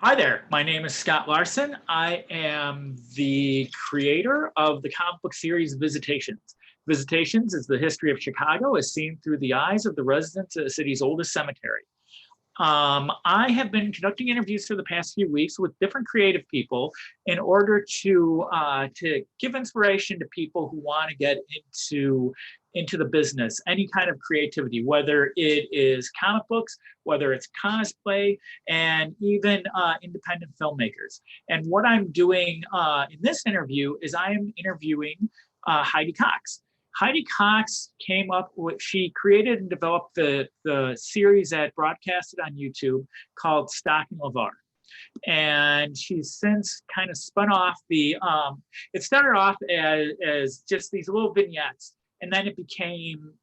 Hi there, my name is Scott Larson. I am the creator of the comic book series Visitations. Visitations is the history of Chicago as seen through the eyes of the residents of the city's oldest cemetery. I have been conducting interviews for the past few weeks with different creative people in order to give inspiration to people who want to get into the business, any kind of creativity, whether it is comic books, whether it's cosplay, and even independent filmmakers. And what I'm doing in this interview is I am interviewing Heidi Cox. Heidi Cox came up with, she created and developed the series that broadcasted on YouTube called Stalking Levar. And she's since kind of spun off it started off as just these little vignettes, and then it became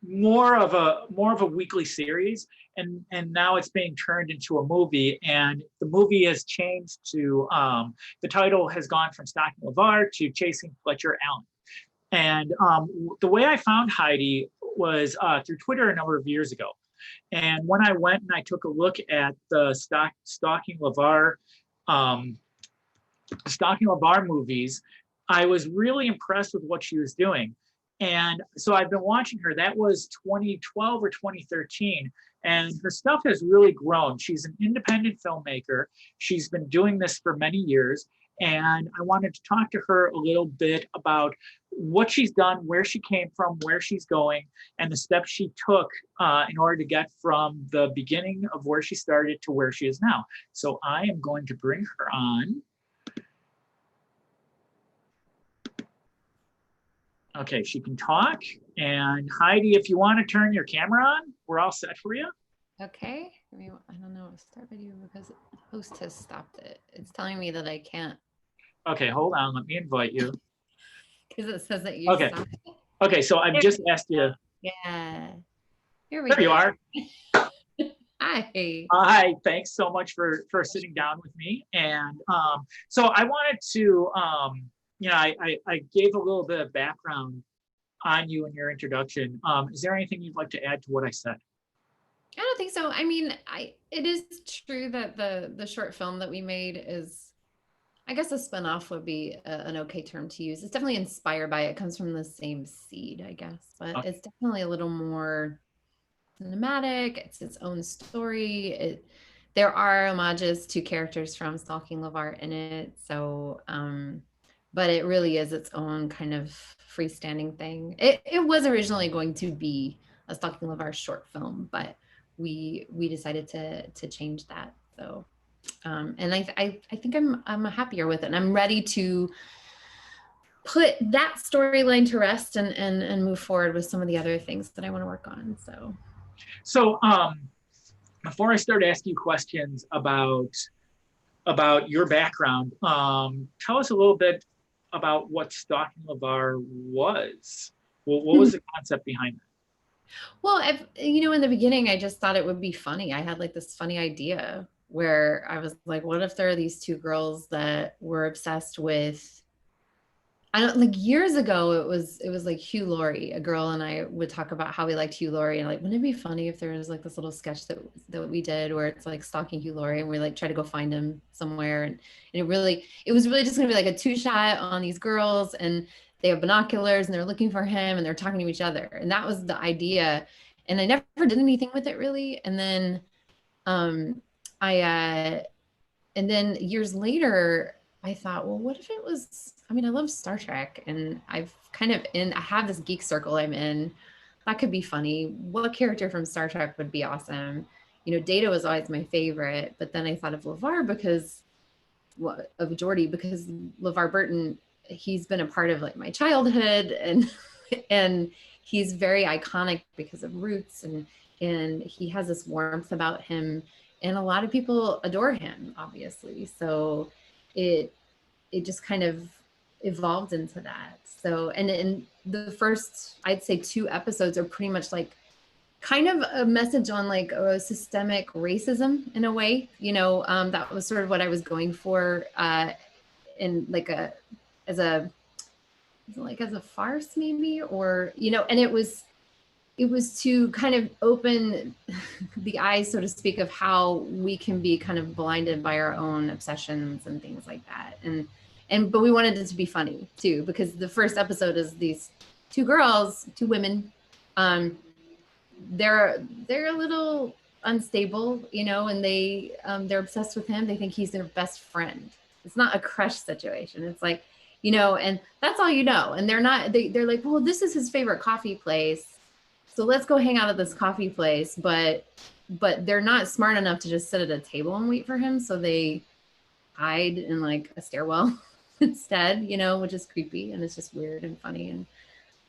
more of a weekly series, and now it's being turned into a movie, and the movie has changed to the title has gone from Stalking Levar to Chasing Fletcher Allen. And the way I found Heidi was through Twitter a number of years ago. And when I went and I took a look at the Stalking Levar movies, I was really impressed with what she was doing. And so I've been watching her. That was 2012 or 2013. And her stuff has really grown. She's an independent filmmaker. She's been doing this for many years. And I wanted to talk to her a little bit about what she's done, where she came from, where she's going, and the steps she took in order to get from the beginning of where she started to where she is now. So I am going to bring her on. Okay, she can talk. And Heidi, if you want to turn your camera on, we're all set for you. Okay. I don't know. Start video because the host has stopped it. It's telling me that I can't. Okay, hold on. Let me invite you. Because it says that you stopped it. Okay, so I've just asked you. Yeah. Here we go. There you are. Hi. Hi, thanks so much for sitting down with me. And so I wanted to, I gave a little bit of background on you in your introduction. Is there anything you'd like to add to what I said? I don't think so. I mean, it is true that the short film that we made is, I guess a spinoff would be an okay term to use. It's definitely inspired by it. It comes from the same seed, I guess, but okay. It's definitely a little more cinematic. It's its own story. There are homages to characters from Stalking Levar in it. So, but it really is its own kind of freestanding thing. It was originally going to be a Stalking Levar short film, but we decided to change that. So, and I think I'm happier with it, and I'm ready to put that storyline to rest and move forward with some of the other things that I want to work on. So before I start asking you questions about your background, tell us a little bit about what Stalking Levar was. What was the concept behind that? Well, in the beginning, I just thought it would be funny. I had like this funny idea where I was like, what if there are these two girls that were obsessed with, years ago, it was like Hugh Laurie. A girl and I would talk about how we liked Hugh Laurie, and like, wouldn't it be funny if there was like this little sketch that we did where it's like stalking Hugh Laurie, and we like try to go find him somewhere, and it was really just gonna be like a two shot on these girls, and they have binoculars and they're looking for him and they're talking to each other, and that was the idea. And I never did anything with it really, and then and then years later, I thought, well, what if it was, I love Star Trek, and I have this geek circle I'm in. That could be funny. What character from Star Trek would be awesome? Data was always my favorite, but then I thought of LeVar because LeVar Burton, he's been a part of like my childhood, and he's very iconic because of Roots, and he has this warmth about him, and a lot of people adore him, obviously. So it just kind of evolved into that. So, and in the first, I'd say 2 episodes are pretty much like kind of a message on like a systemic racism in a way, that was sort of what I was going for, in like as a farce maybe, or, and it was it was to kind of open the eyes, so to speak, of how we can be kind of blinded by our own obsessions and things like that. But we wanted it to be funny too, because the first episode is these two girls, two women. They're a little unstable, you know, and they're obsessed with him. They think he's their best friend. It's not a crush situation. It's like, you know, and that's all you know. And they're like, well, this is his favorite coffee place, so let's go hang out at this coffee place. But they're not smart enough to just sit at a table and wait for him, so they hide in like a stairwell instead, you know, which is creepy, and it's just weird and funny.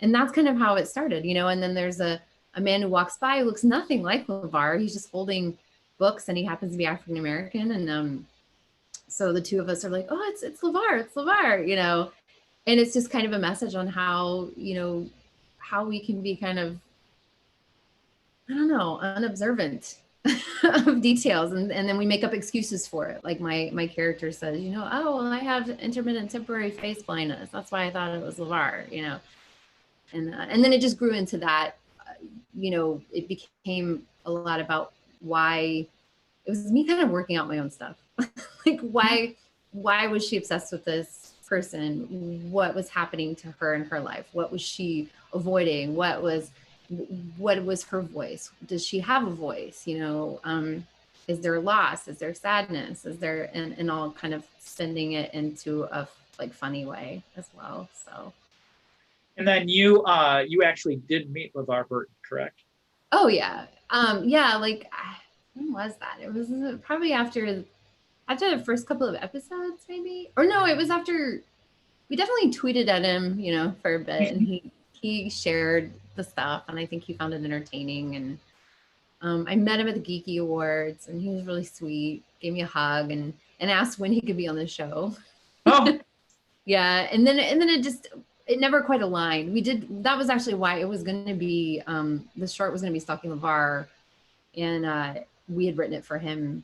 And that's kind of how it started, you know. And then there's a man who walks by who looks nothing like Levar. He's just holding books, and he happens to be African American. And so the two of us are like, oh, it's Levar, you know. And it's just kind of a message on how, you know, how we can be kind of, I don't know, unobservant of details, and then we make up excuses for it. Like my character says, you know, oh, well, I have intermittent temporary face blindness. That's why I thought it was Levar, you know. And then it just grew into that. You know, it became a lot about why it was me kind of working out my own stuff. Like why was she obsessed with this person? What was happening to her in her life? What was she avoiding? What was her voice? Does she have a voice? You know, is there loss? Is there sadness? Is there, and all kind of sending it into a like funny way as well. So. And then you actually did meet LeVar Burton, correct? Oh yeah. Yeah, like when was that? It was probably after the first couple of episodes, maybe. Or no, it was after we definitely tweeted at him, you know, for a bit, and he shared the stuff, and I think he found it entertaining. And I met him at the Geeky Awards, and he was really sweet, gave me a hug, and asked when he could be on the show. Oh. Yeah, and then it never quite aligned. That was actually why it was going to be, the short was going to be Stalking Levar, and we had written it for him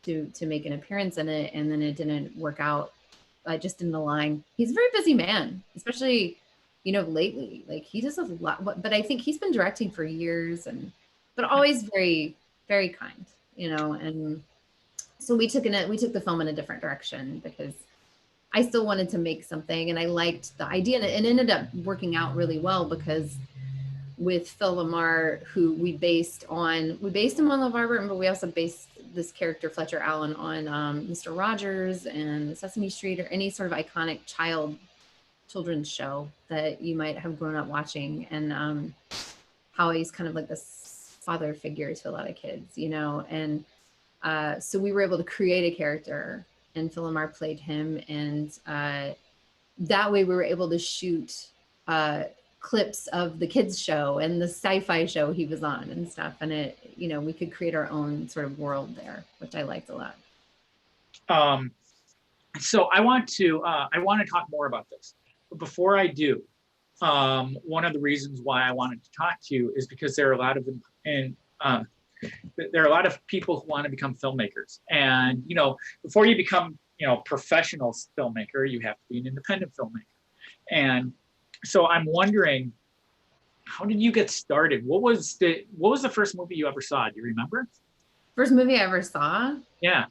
to make an appearance in it, and then it didn't work out. I just didn't align. He's a very busy man, especially, you know, lately. Like he does a lot, but I think he's been directing for years, but always very, very kind, you know. And so we took the film in a different direction, because I still wanted to make something, and I liked the idea, and it ended up working out really well, because with Phil Lamar, who we based him on LeVar Burton, but we also based this character Fletcher Allen on Mr. Rogers and Sesame Street, or any sort of iconic children's show that you might have grown up watching, and how he's kind of like this father figure to a lot of kids, you know. And so we were able to create a character, and Phil Lamar played him, and that way we were able to shoot clips of the kids show and the sci-fi show he was on and stuff, and it, you know, we could create our own sort of world there, which I liked a lot. So I want to talk more about this, but before I do, one of the reasons why I wanted to talk to you is because there are a lot of people who want to become filmmakers, and you know, before you become, you know, professional filmmaker, you have to be an independent filmmaker. And so I'm wondering, how did you get started? What was the first movie you ever saw? Do you remember? First movie I ever saw? Yeah.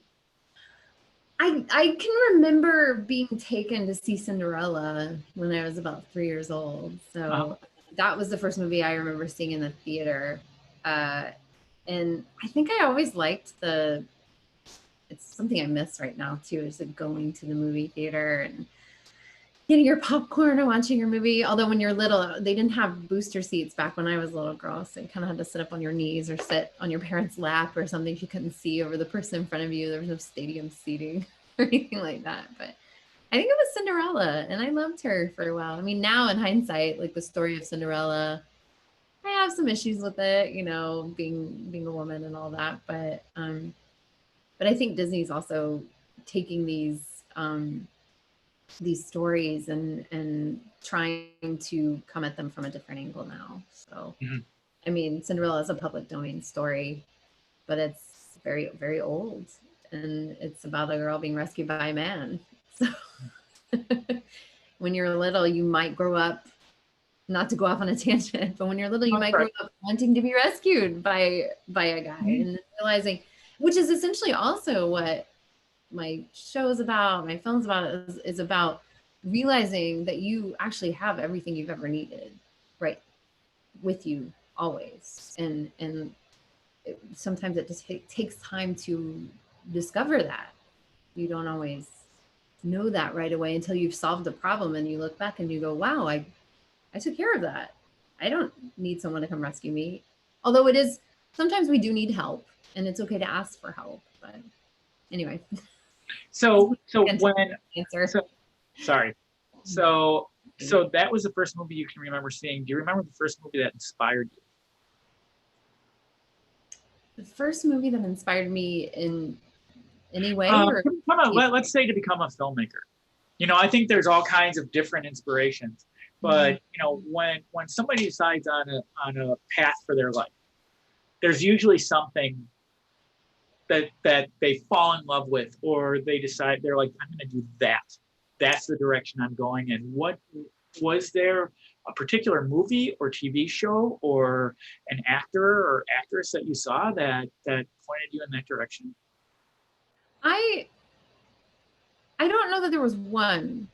I can remember being taken to see Cinderella when I was about 3 years old. So that was the first movie I remember seeing in the theater. And I think I always liked it's something I miss right now too, is like going to the movie theater and getting your popcorn and watching your movie. Although when you're little, they didn't have booster seats back when I was a little girl. So you kind of had to sit up on your knees or sit on your parents' lap or something if you couldn't see over the person in front of you. There was no stadium seating or anything like that. But I think it was Cinderella, and I loved her for a while. I mean, now in hindsight, like the story of Cinderella, I have some issues with it, you know, being a woman and all that. But I think Disney's also taking these stories and trying to come at them from a different angle now. So, I mean, Cinderella is a public domain story, but it's very, very old, and it's about a girl being rescued by a man. So when you're little, you might grow up not to go off on a tangent, but when you're little, you might Right. grow up wanting to be rescued by a guy, and then realizing, which is essentially also what my show is about, my film's about, is about realizing that you actually have everything you've ever needed right with you always. And sometimes it just takes time to discover that. You don't always know that right away until you've solved the problem and you look back and you go, wow, I took care of that. I don't need someone to come rescue me. Although it is, sometimes we do need help and it's okay to ask for help. But anyway. So when Answer. so sorry. So that was the first movie you can remember seeing. Do you remember the first movie that inspired you? The first movie that inspired me in any way, or Let's say to become a filmmaker. I think there's all kinds of different inspirations, but when somebody decides on a path for their life, there's usually something that they fall in love with, or they decide they're like, I'm going to do that. That's the direction I'm going in. What was there a particular movie or TV show or an actor or actress that you saw that pointed you in that direction? I don't know that there was one.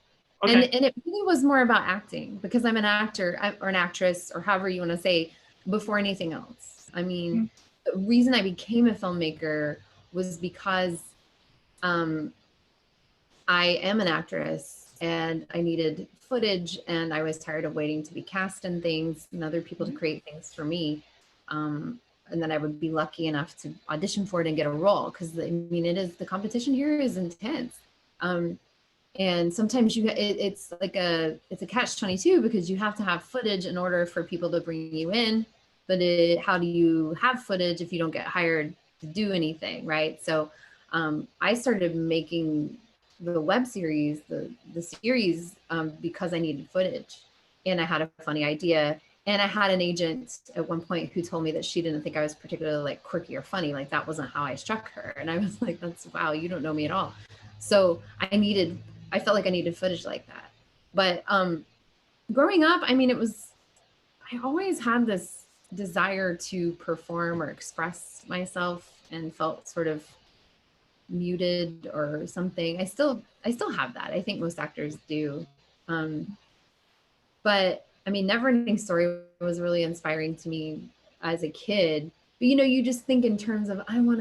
Okay. And it really was more about acting because I'm an actor or an actress or however you want to say before anything else. I mean, the reason I became a filmmaker was because I am an actress and I needed footage and I was tired of waiting to be cast in things and other people to create things for me. And then I would be lucky enough to audition for it and get a role. Cause I mean, the competition here is intense. And sometimes it's a catch-22 because you have to have footage in order for people to bring you in. But how do you have footage if you don't get hired to do anything, right? So I started making the web series, the series, because I needed footage, and I had a funny idea, and I had an agent at one point who told me that she didn't think I was particularly like quirky or funny, like that wasn't how I struck her, and I was like, that's wow, you don't know me at all. So I felt like I needed footage like that. But growing up, I mean, I always had this desire to perform or express myself and felt sort of muted or something. I still have that. I think most actors do. But I mean, Neverending Story was really inspiring to me as a kid. But you just think in terms of I want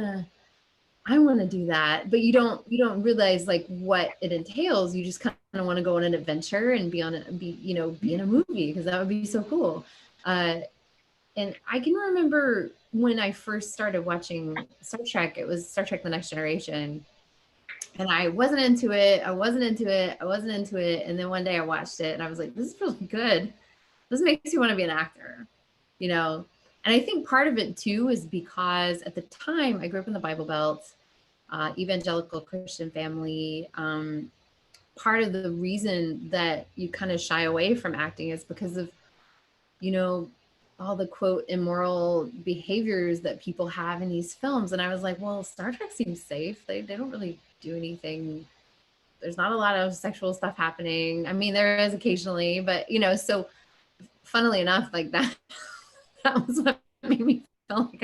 to do that, but you don't realize like what it entails. You just kind of want to go on an adventure and be in a movie because that would be so cool. And I can remember when I first started watching Star Trek, it was Star Trek: The Next Generation. And I wasn't into it. And then one day I watched it and I was like, this is really good. This makes you want to be an actor, And I think part of it too is because at the time I grew up in the Bible Belt, evangelical Christian family. Part of the reason that you kind of shy away from acting is because of, all the quote immoral behaviors that people have in these films. And I was like, well, Star Trek seems safe. They don't really do anything. There's not a lot of sexual stuff happening. I mean, there is occasionally, but so funnily enough, like that was what made me feel like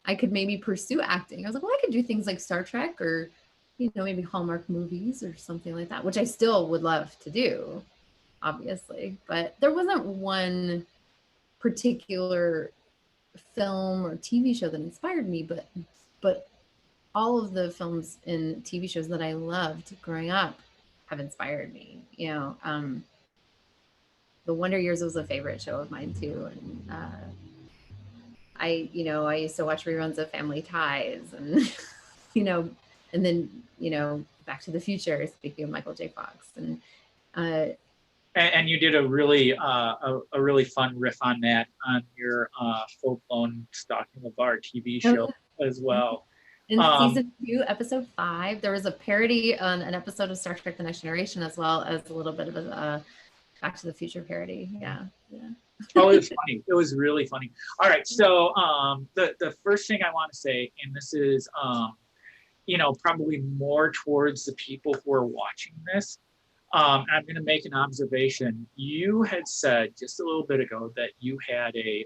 I could maybe pursue acting. I was like, well, I could do things like Star Trek or, maybe Hallmark movies or something like that, which I still would love to do, obviously. But there wasn't one particular film or TV show that inspired me, but all of the films and TV shows that I loved growing up have inspired me. The Wonder Years was a favorite show of mine too, and I used to watch reruns of Family Ties, and and then Back to the Future. Speaking of Michael J. Fox, and And you did a really fun riff on that on your full blown Stalking Levar TV show as well. In season 2, episode 5, there was a parody on an episode of Star Trek: The Next Generation, as well as a little bit of a Back to the Future parody. Yeah. Oh, it was funny. It was really funny. All right, so the first thing I want to say, and this is probably more towards the people who are watching this. I'm going to make an observation. You had said just a little bit ago that you had an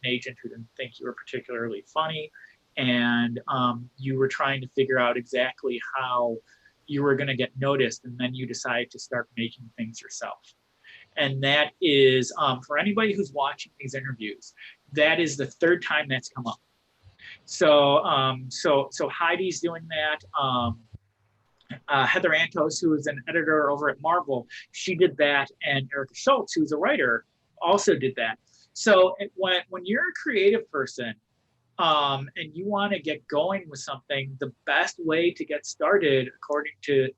agent who didn't think you were particularly funny, and you were trying to figure out exactly how you were going to get noticed, and then you decided to start making things yourself. And that is, for anybody who's watching these interviews, that is the third time that's come up. So Heidi's doing that. Heather Antos, who is an editor over at Marvel, she did that, and Erica Schultz, who's a writer, also did that. So when you're a creative person, and you want to get going with something, the best way to get started, according to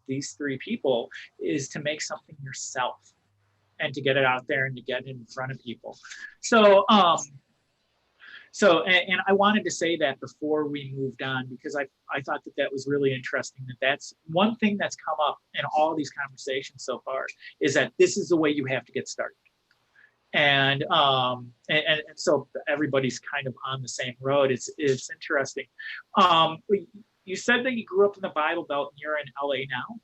these three people, is to make something yourself and to get it out there and to get it in front of people. And I wanted to say that before we moved on, because I thought that that was really interesting, that that's one thing that's come up in all these conversations so far, is that this is the way you have to get started. And so everybody's kind of on the same road. It's interesting. You said that you grew up in the Bible Belt and you're in LA now.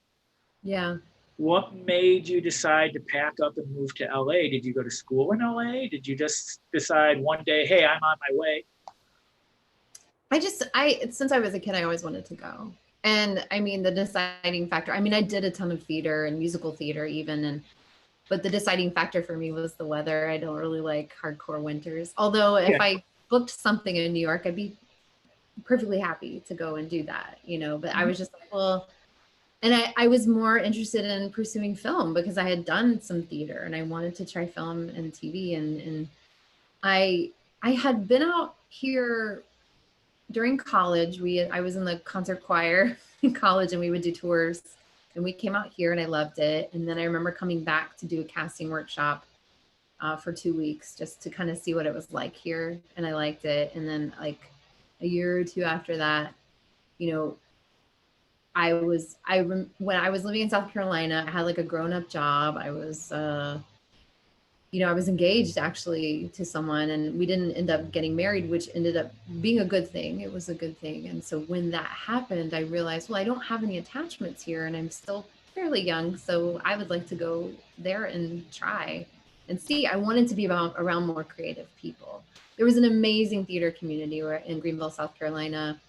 Yeah. What made you decide to pack up and move to LA? Did you go to school in LA? Did you just decide one day, hey, I'm on my way? Since I was a kid, I always wanted to go. And I mean, the deciding factor, I mean, I did a ton of theater and musical theater even, but the deciding factor for me was the weather. I don't really like hardcore winters. Although if I booked something in New York, I'd be perfectly happy to go and do that, but I was just like, well, and I was more interested in pursuing film because I had done some theater and I wanted to try film and TV. And I had been out here during college. I was in the concert choir in college and we would do tours, and we came out here and I loved it. And then I remember coming back to do a casting workshop for 2 weeks just to kind of see what it was like here. And I liked it. And then like a year or two after that, when I was living in South Carolina, I had like a grown-up job. I was, I was engaged actually to someone, and we didn't end up getting married, which ended up being a good thing. It was a good thing. And so when that happened, I realized, well, I don't have any attachments here and I'm still fairly young. So I would like to go there and try and see. I wanted to be around more creative people. There was an amazing theater community in Greenville, South Carolina,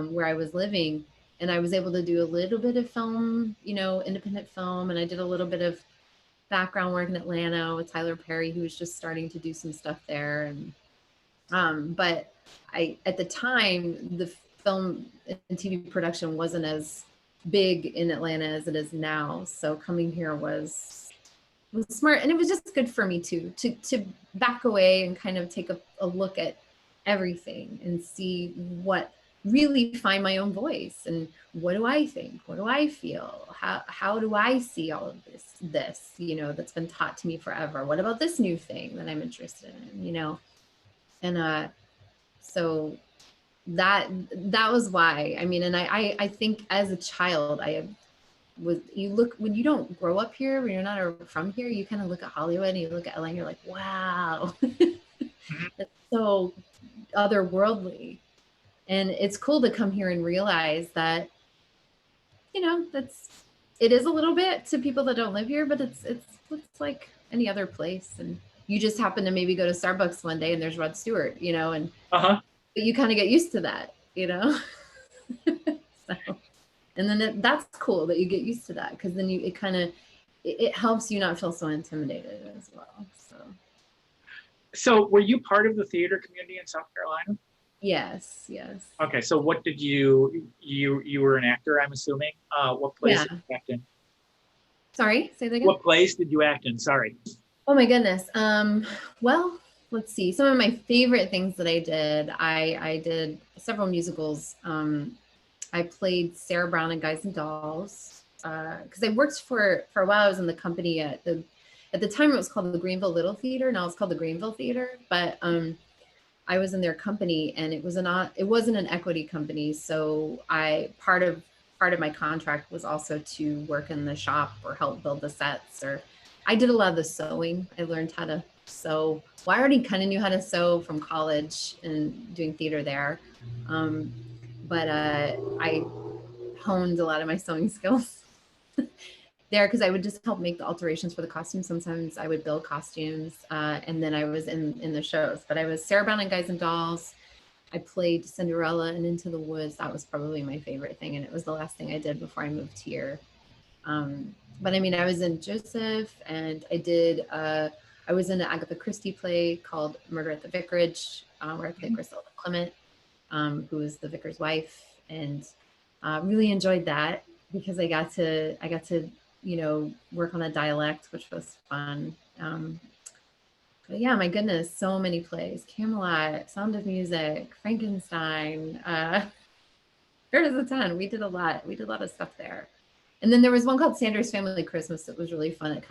where I was living. And I was able to do a little bit of film, independent film. And I did a little bit of background work in Atlanta with Tyler Perry, who was just starting to do some stuff there. And but at the time, the film and TV production wasn't as big in Atlanta as it is now. So coming here was smart, and it was just good for me too, to back away and kind of take a look at everything and see what really find my own voice and what do I think, what do I feel, how do I see all of this that's been taught to me forever, what about this new thing that I'm interested in, and so that was why. I mean, and I think as a child when you don't grow up here, when you're not from here, you kind of look at Hollywood and you look at LA and you're like, wow, it's so otherworldly. And it's cool to come here and realize that, it is a little bit to people that don't live here, but it's like any other place. And you just happen to maybe go to Starbucks one day and there's Rod Stewart, and but you kind of get used to that, So, and then that's cool that you get used to that, because then it helps you not feel so intimidated as well. So were you part of the theater community in South Carolina? Yes. Okay, so what did you were an actor, I'm assuming. What place did you act in? Sorry, say that again. What place did you act in? Sorry. Oh my goodness. Well, let's see. Some of my favorite things that I did. I did several musicals. I played Sarah Brown in Guys and Dolls because I worked for a while. I was in the company at the time it was called the Greenville Little Theater. Now it's called the Greenville Theater. But I was in their company, and it wasn't an equity company. So part of my contract was also to work in the shop or help build the sets. Or I did a lot of the sewing. I learned how to sew. Well, I already kind of knew how to sew from college and doing theater there. But I honed a lot of my sewing skills there because I would just help make the alterations for the costumes. Sometimes I would build costumes, and then I was in the shows. But I was Sarah Brown and Guys and Dolls. I played Cinderella and Into the Woods. That was probably my favorite thing, and it was the last thing I did before I moved here. But I mean, I was in Joseph, and I was in an Agatha Christie play called Murder at the Vicarage, where I played Priscilla Clement, who was the vicar's wife, and really enjoyed that because I got to work on a dialect, which was fun. But yeah, my goodness, so many plays: Camelot, Sound of Music, Frankenstein. There's a ton. We did a lot. We did a lot of stuff there. And then there was one called Sanders Family Christmas that was really fun.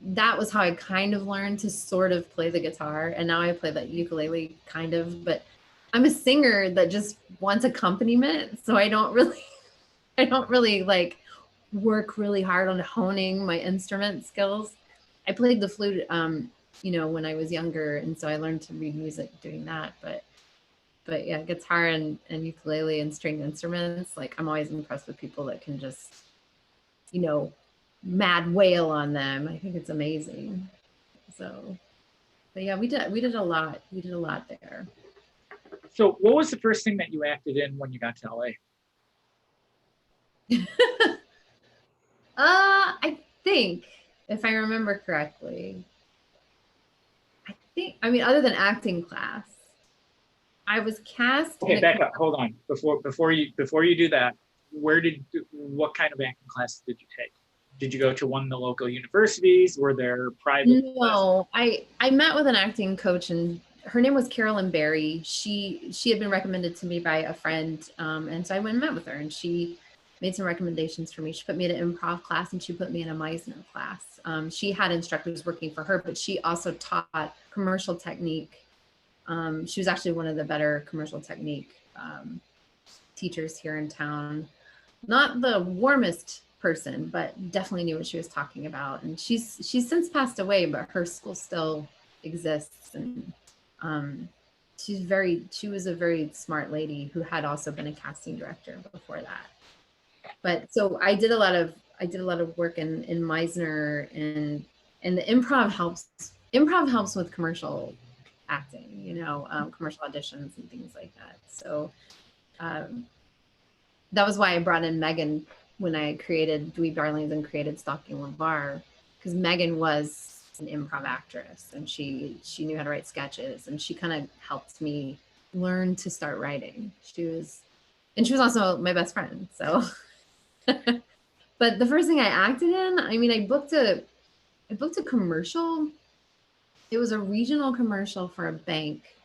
That was how I kind of learned to sort of play the guitar. And now I play the ukulele kind of, but I'm a singer that just wants accompaniment. So I don't really like work really hard on honing my instrument skills. I played the flute, when I was younger. And so I learned to read music doing that. But yeah, guitar and ukulele and stringed instruments, like I'm always impressed with people that can just, mad wail on them. I think it's amazing. So, but yeah, we did a lot. We did a lot there. So what was the first thing that you acted in when you got to LA? I think, if I remember correctly, other than acting class, I was cast. Okay, back up. Hold on. Before you do that, what kind of acting classes did you take? Did you go to one of the local universities? Were there private? No, I met with an acting coach, and her name was Carolyn Berry. She had been recommended to me by a friend, and so I went and met with her, and she made some recommendations for me. She put me in an improv class, and she put me in a Meisner class. She had instructors working for her, but she also taught commercial technique. She was actually one of the better commercial technique teachers here in town. Not the warmest person, but definitely knew what she was talking about. And she's since passed away, but her school still exists. And she was a very smart lady who had also been a casting director before that. But so I did a lot of work in Meisner, and the improv helps with commercial acting, commercial auditions and things like that. So that was why I brought in Megan when I created Dweeb Darlings and created Stalking Levar, because Megan was an improv actress, and she knew how to write sketches, and she kind of helped me learn to start writing. She was also my best friend. So, but the first thing I acted in, I booked a commercial. It was a regional commercial for a bank.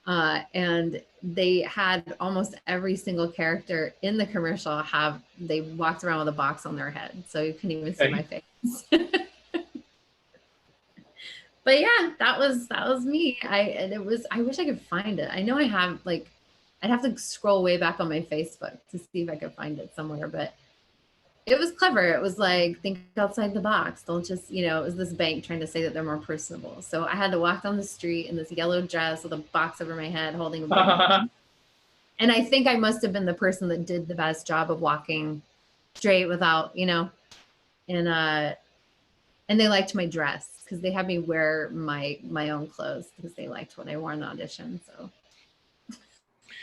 And they had almost every single character in the commercial they walked around with a box on their head, so you couldn't even see my face. But yeah, that was me. I wish I could find it. I know I have, I'd have to scroll way back on my Facebook to see if I could find it somewhere, but it was clever. It was like, think outside the box. Don't just, it was this bank trying to say that they're more personable. So I had to walk down the street in this yellow dress with a box over my head holding a book. And I think I must have been the person that did the best job of walking straight without, and they liked my dress because they had me wear my own clothes because they liked what I wore in the audition.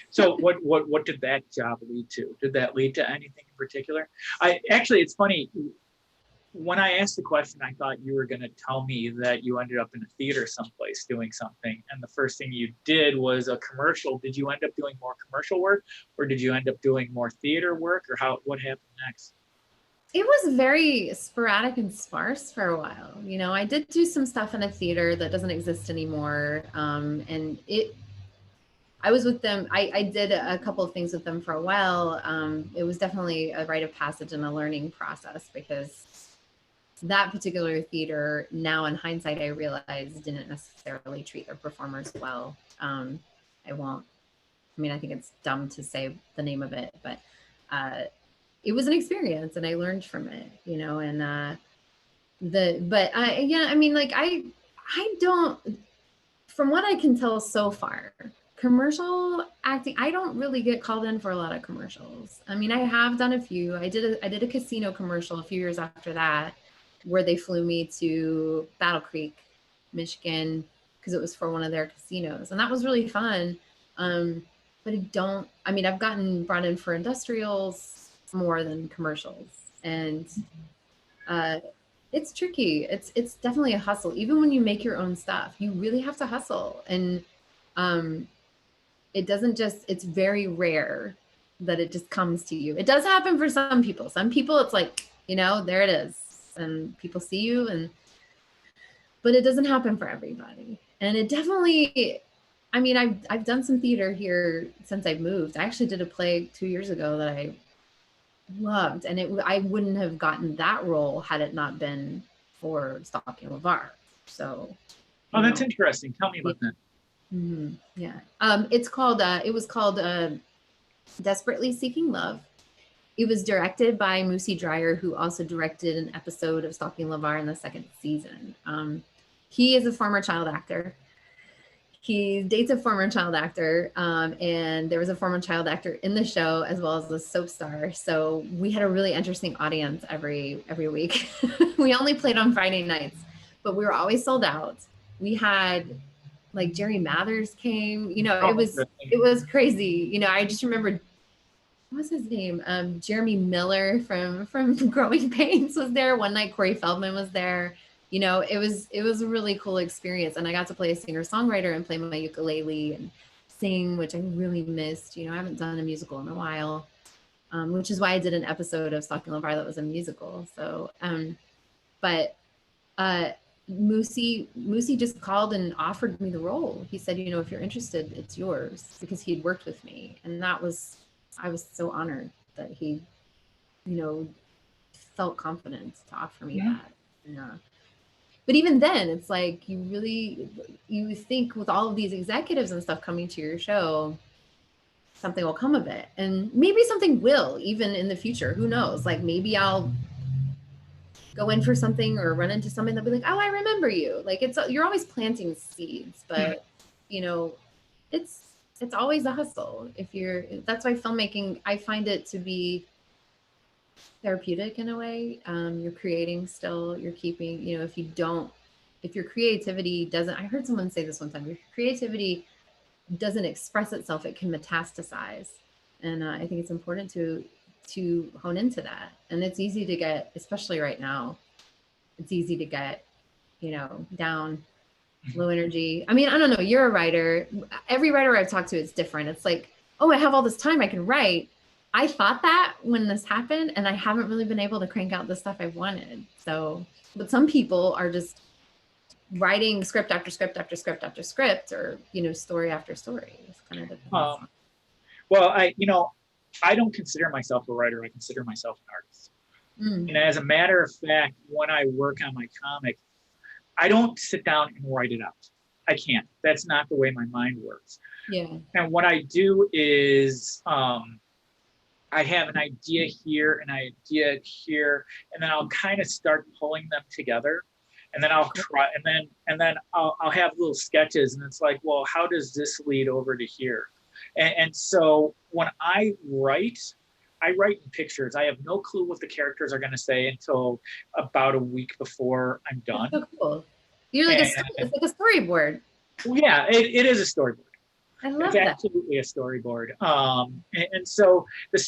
So what did that job lead to? Did that lead to anything in particular? It's funny. When I asked the question, I thought you were going to tell me that you ended up in a theater someplace doing something, and the first thing you did was a commercial. Did you end up doing more commercial work, or did you end up doing more theater work, or what happened next? It was very sporadic and sparse for a while. I did do some stuff in a theater that doesn't exist anymore, and I was with them. I did a couple of things with them for a while. It was definitely a rite of passage and a learning process, because that particular theater, now in hindsight, I realize didn't necessarily treat their performers well. I think it's dumb to say the name of it, but it was an experience, and I learned from it, and I don't, from what I can tell so far, Commercial acting, I don't really get called in for a lot of commercials. I mean, I have done a few. I did a casino commercial a few years after that, where they flew me to Battle Creek, Michigan, because it was for one of their casinos, and that was really fun. But I mean, I've gotten brought in for industrials more than commercials, and it's tricky. It's definitely a hustle. Even when you make your own stuff, you really have to hustle, and um, it doesn't just, it's very rare that it just comes to you. It does happen for some people. Some people, it's like, there it is, and people see you, but it doesn't happen for everybody. And it definitely, I mean, I've done some theater here since I've moved. I actually did a play 2 years ago that I loved, and I wouldn't have gotten that role had it not been for Stalking Levar. So, Oh, that's interesting. Tell me about that. Yeah. It was called Desperately Seeking Love. It was directed by Moosey Dreyer, who also directed an episode of Stalking Levar in the second season. He is a former child actor. He dates a former child actor, and there was a former child actor in the show as well as a soap star. So we had a really interesting audience every week. We only played on Friday nights, but we were always sold out. We had like Jerry Mathers came. It was crazy. I just remember, what was his name? Jeremy Miller from Growing Pains was there. One night Corey Feldman was there. It was a really cool experience, and I got to play a singer-songwriter and play my ukulele and sing, which I really missed. I haven't done a musical in a while, which is why I did an episode of Stalking Levar that was a musical. So, but Moosey just called and offered me the role. He said, if you're interested, it's yours, because he'd worked with me, and I was so honored that he, felt confident to offer me that. Yeah. But even then, it's like you think with all of these executives and stuff coming to your show, something will come of it. And maybe something will, even in the future. Who knows? Like, maybe I'll go in for something or run into something that'll be like, oh, I remember you. Like, you're always planting seeds, but it's always a hustle. That's why filmmaking, I find it to be therapeutic in a way. You're creating still, you're keeping, if your creativity doesn't, I heard someone say this one time, if your creativity doesn't express itself, it can metastasize. And I think it's important to hone into that. And it's easy to get, especially right now, it's easy to get, down, low energy. I mean, I don't know, you're a writer. Every writer I've talked to, it's different. It's like, oh, I have all this time, I can write. I thought that when this happened, and I haven't really been able to crank out the stuff I've wanted. So, but some people are just writing script after script after script after script, or, story after story. It's kind of different. Well, I don't consider myself a writer. I consider myself an artist. And as a matter of fact, when I work on my comic, I don't sit down and write it out. I can't. That's not the way my mind works. Yeah. And what I do is I have an idea here, an idea here, and then I'll kind of start pulling them together. And then I'll try, and then I'll have little sketches, and it's like, well, how does this lead over to here? And so when I write in pictures. I have no clue what the characters are going to say until about a week before I'm done. That's so cool. You're like it's like a storyboard. Yeah, it is a storyboard. I love that. It's absolutely a storyboard. And so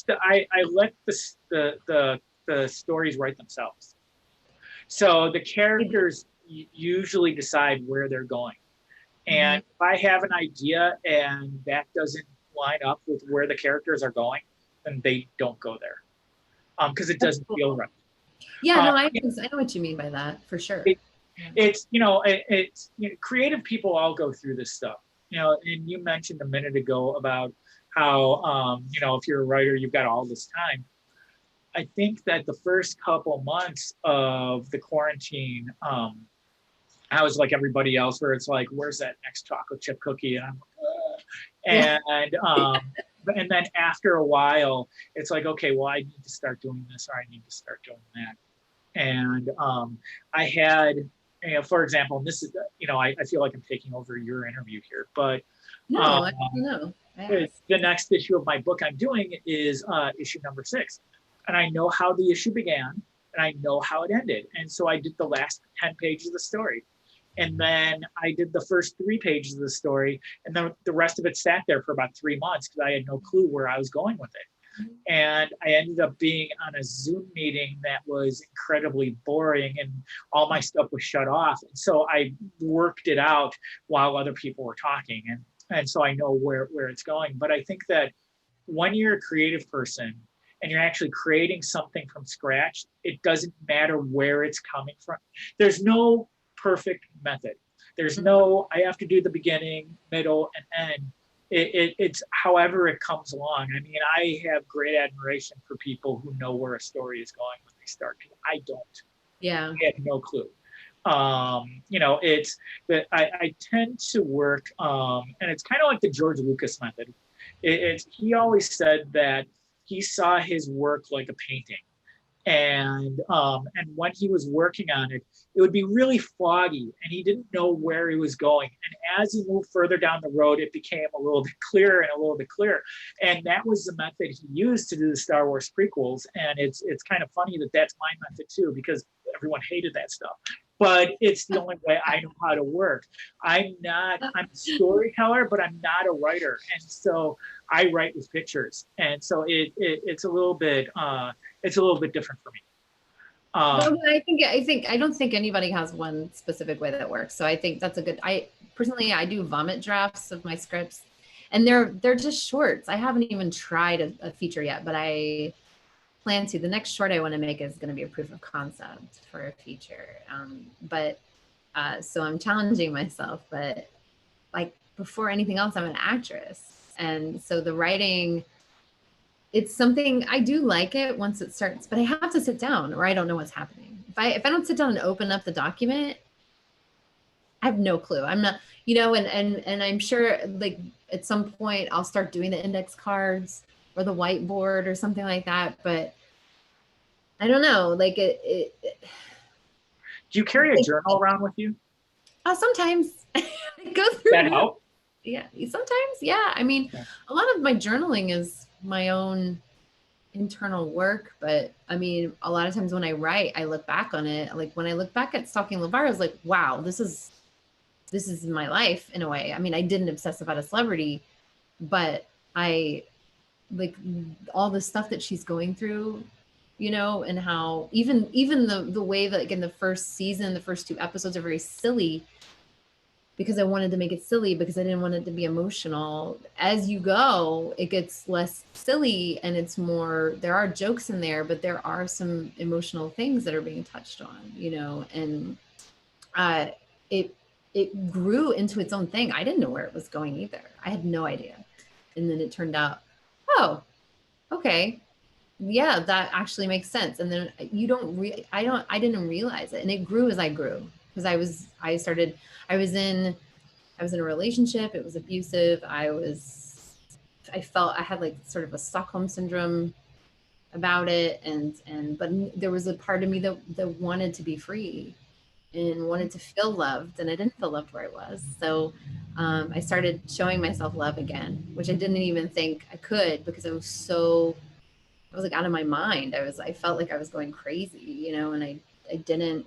I let the stories write themselves. So the characters usually decide where they're going. And if I have an idea and that doesn't line up with where the characters are going, then they don't go there. Because it doesn't feel right. Yeah, no, I know what you mean by that, for sure. It's creative people all go through this stuff. And you mentioned a minute ago about how if you're a writer, you've got all this time. I think that the first couple months of the quarantine, I was like everybody else, where it's like, where's that next chocolate chip cookie? And I'm like, and then after a while, it's like, okay, well, I need to start doing this, or I need to start doing that. And I had, for example, and this is, I feel like I'm taking over your interview here, but No, Um, I don't know. I the asked. the next issue of my book I'm doing is issue number 6. And I know how the issue began and I know how it ended. And so I did the last 10 pages of the story. And then I did the first 3 pages of the story. And then the rest of it sat there for about 3 months because I had no clue where I was going with it. And I ended up being on a Zoom meeting that was incredibly boring and all my stuff was shut off. And so I worked it out while other people were talking. And so I know where it's going. But I think that when you're a creative person and you're actually creating something from scratch, it doesn't matter where it's coming from. There's no perfect method. There's no, I have to do the beginning, middle, and end. It's however it comes along. I mean, I have great admiration for people who know where a story is going when they start. I don't. Yeah. I have no clue. It's that I tend to work, and it's kind of like the George Lucas method. He always said that he saw his work like a painting, and when he was working on it, it would be really foggy, and he didn't know where he was going. And as he moved further down the road, it became a little bit clearer and a little bit clearer. And that was the method he used to do the Star Wars prequels. And it's kind of funny that that's my method too, because everyone hated that stuff. But it's the only way I know how to work. I'm a storyteller, but I'm not a writer. And so I write with pictures. And so it's a little bit different for me. But I don't think anybody has one specific way that works. So I think that's a good, I personally, I do vomit drafts of my scripts and they're just shorts. I haven't even tried a feature yet, but I plan to. The next short I want to make is going to be a proof of concept for a feature. So I'm challenging myself, but like before anything else, I'm an actress. And so the writing, it's something I do like it once it starts, but I have to sit down or I don't know what's happening. If I don't sit down and open up the document, I have no clue. I'm not, and I'm sure like at some point I'll start doing the index cards or the whiteboard or something like that. But I don't know, like do you carry a journal around with you? Sometimes I go through That help? Yeah, sometimes. Yeah. I mean, a lot of my journaling is my own internal work, but I mean, a lot of times when I write, I look back on it. Like when I look back at Stalking Levar, I was like, wow, this is my life in a way. I mean, I didn't obsess about a celebrity, but I like all the stuff that she's going through, and how even the way that like in the first season, the first 2 episodes are very silly because I wanted to make it silly because I didn't want it to be emotional. As you go, it gets less silly and it's more, there are jokes in there, but there are some emotional things that are being touched on, and it grew into its own thing. I didn't know where it was going either. I had no idea. And then it turned out, oh, okay. Yeah, that actually makes sense. And then I didn't realize it. And it grew as I grew because I was in a relationship. It was abusive. I felt I had like sort of a Stockholm syndrome about it. But there was a part of me that wanted to be free and wanted to feel loved. And I didn't feel loved where I was. So I started showing myself love again, which I didn't even think I could because I was like out of my mind. I felt like I was going crazy, and I didn't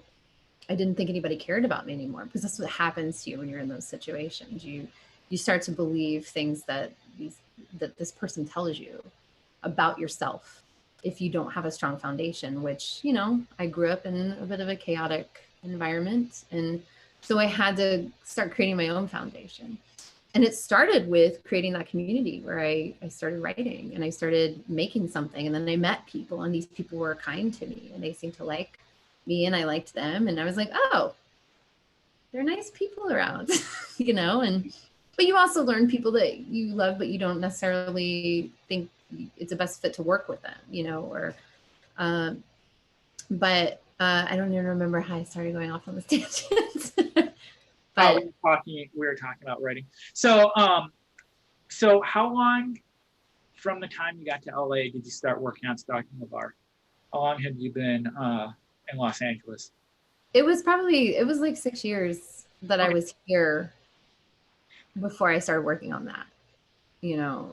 think anybody cared about me anymore because that's what happens to you when you're in those situations. You start to believe things that this person tells you about yourself if you don't have a strong foundation, which, I grew up in a bit of a chaotic environment. And so I had to start creating my own foundation. And it started with creating that community where I started writing and I started making something. And then I met people and these people were kind to me and they seemed to like me and I liked them. And I was like, oh, they're nice people around, but you also learn people that you love, but you don't necessarily think it's the best fit to work with them, but I don't even remember how I started going off on this tangent. But we were talking about writing. So how long from the time you got to LA did you start working on Stalking Levar? How long have you been in Los Angeles? it was like 6 years that I was here. before I started working on that. You know,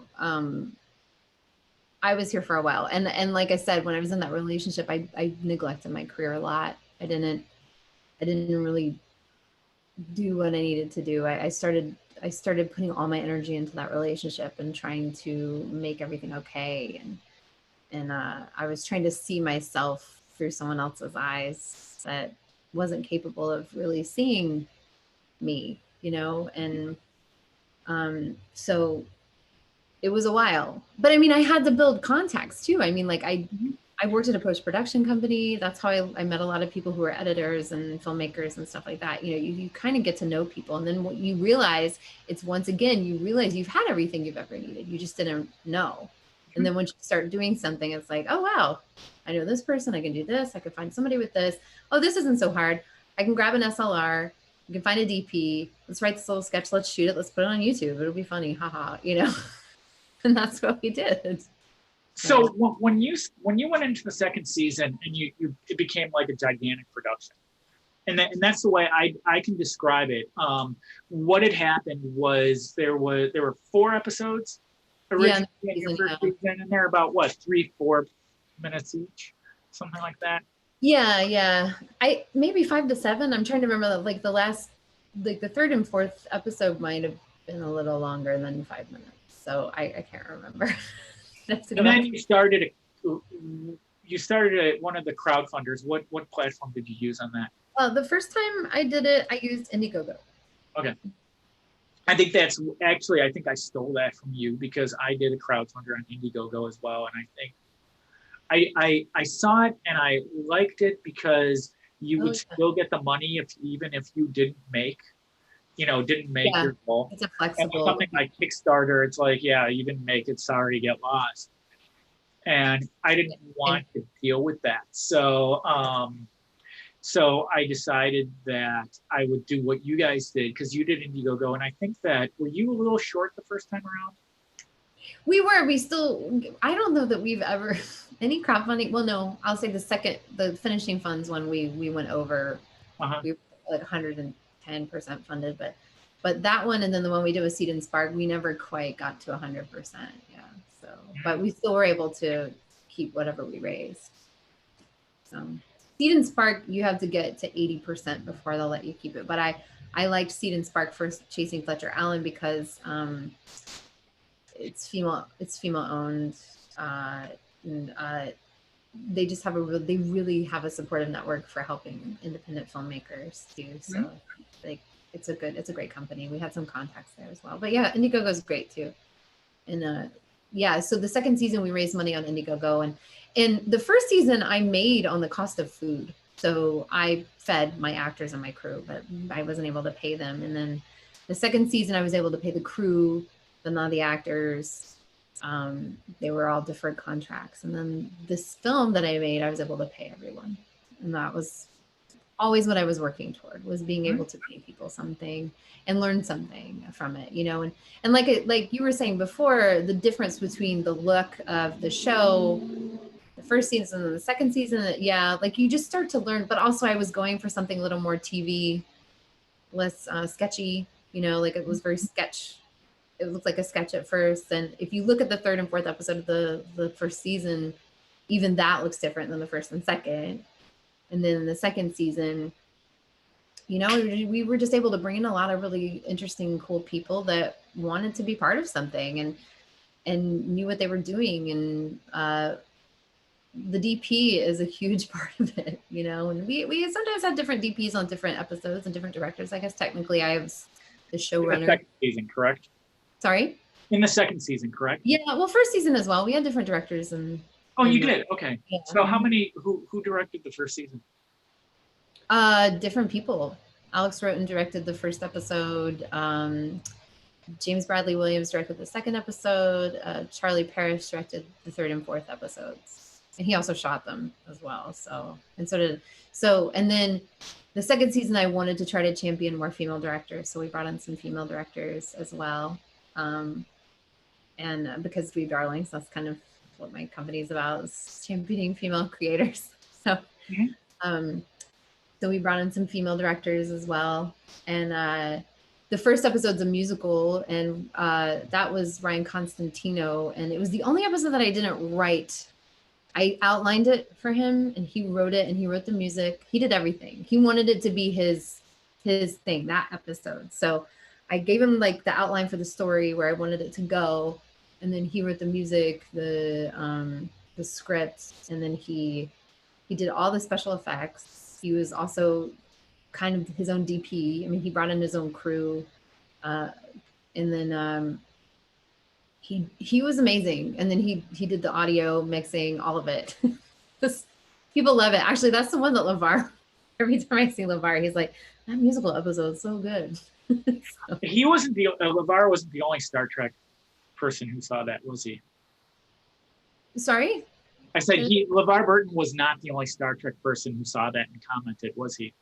I was here for a while, and like I said, when I was in that relationship, I neglected my career a lot. I didn't really do what I needed to do. I started putting all my energy into that relationship and trying to make everything okay. And I was trying to see myself through someone else's eyes that wasn't capable of really seeing me, you know? And so it was a while, but I mean, I had to build contacts too. I mean, like I worked at a post-production company. That's how I met a lot of people who were editors and filmmakers and stuff like that. You know, you kind of get to know people. And then what you realize, it's once again, you realize you've had everything you've ever needed. You just didn't know. And then once you start doing something, it's like, oh, wow, I know this person. I can do this. I can find somebody with this. Oh, this isn't so hard. I can grab an SLR. You can find a DP. Let's write this little sketch. Let's shoot it. Let's put it on YouTube. It'll be funny. Haha, you know? And that's what we did. So when you went into the second season and it became like a gigantic production, and that's the way I can describe it. What had happened was there were 4 episodes originally in your first season, and they're about what 3-4 minutes each, something like that. Yeah. I maybe 5 to 7. I'm trying to remember like the last, like the 3rd and 4th episode might have been a little longer than 5 minutes. So I can't remember. And then you started at one of the crowdfunders. What platform did you use on that? The first time I did it, I used Indiegogo. Okay. I think that's actually, I think I stole that from you because I did a crowdfunder on Indiegogo as well. And I think I saw it and I liked it because you would still get the money even if you didn't make your goal. It's a flexible. And something like Kickstarter, it's like, yeah, you didn't make it, sorry, get lost. And I didn't want to deal with that. So I decided that I would do what you guys did because you did Indiegogo. And I think that, were you a little short the first time around? We still, I don't know that we've ever, any crowdfunding, well, no, I'll say the finishing funds when we went over, we were like 110% funded, but that one, and then the one we did with Seed and Spark, we never quite got to 100%. Yeah. So, but we still were able to keep whatever we raised. So Seed and Spark, you have to get to 80% before they'll let you keep it. But I liked Seed and Spark for Chasing Fletcher Allen because it's female owned, and they just have they really have a supportive network for helping independent filmmakers too. So like it's a great company. We had some contacts there as well. But yeah, Indiegogo is great too. And yeah, so the second season we raised money on Indiegogo, and the first season I made on the cost of food. So I fed my actors and my crew, but I wasn't able to pay them. And then the second season I was able to pay the crew, but not the actors. They were all deferred contracts. And then this film that I made, I was able to pay everyone. And that was always what I was working toward, was being able to pay people something and learn something from it, you know? And like you were saying before, the difference between the look of the show, the first season and the second season, yeah, like you just start to learn, but also I was going for something a little more TV, less sketchy, you know, like it was very sketch. It looked like a sketch at first. And if you look at the 3rd and 4th episode of the first season, even that looks different than the first and second. And then in the second season, you know, we were just able to bring in a lot of really interesting, cool people that wanted to be part of something and knew what they were doing. And the DP is a huge part of it, you know, and we sometimes have different DPs on different episodes and different directors. I guess technically I was the showrunner. In the second season, correct? Sorry? In the second season, correct? Yeah, well, first season as well. We had different directors and. Oh, you did? Okay. Yeah. So who directed the first season? Different people. Alex wrote and directed the first episode. James Bradley Williams directed the second episode. Charlie Parrish directed the 3rd and 4th episodes. And he also shot them as well. And then the second season, I wanted to try to champion more female directors. So we brought in some female directors as well. And because Dweeb Darlings, that's kind of what my company is about, is championing female creators. So, so we brought in some female directors as well. And the first episode's a musical, and that was Ryan Constantino, and it was the only episode that I didn't write. I outlined it for him, and he wrote it, and he wrote the music. He did everything. He wanted it to be his thing, that episode. So I gave him like the outline for the story where I wanted it to go, and then he wrote the music, the script, and then he did all the special effects. He was also kind of his own DP. I mean, he brought in his own crew, and then he was amazing. And then he did the audio mixing, all of it. People love it. Actually, that's the one that LeVar. Every time I see LeVar, he's like, that musical episode is so good. So. He wasn't LeVar wasn't the only Star Trek person who saw that, was he? Sorry? I said LeVar Burton was not the only Star Trek person who saw that and commented, was he?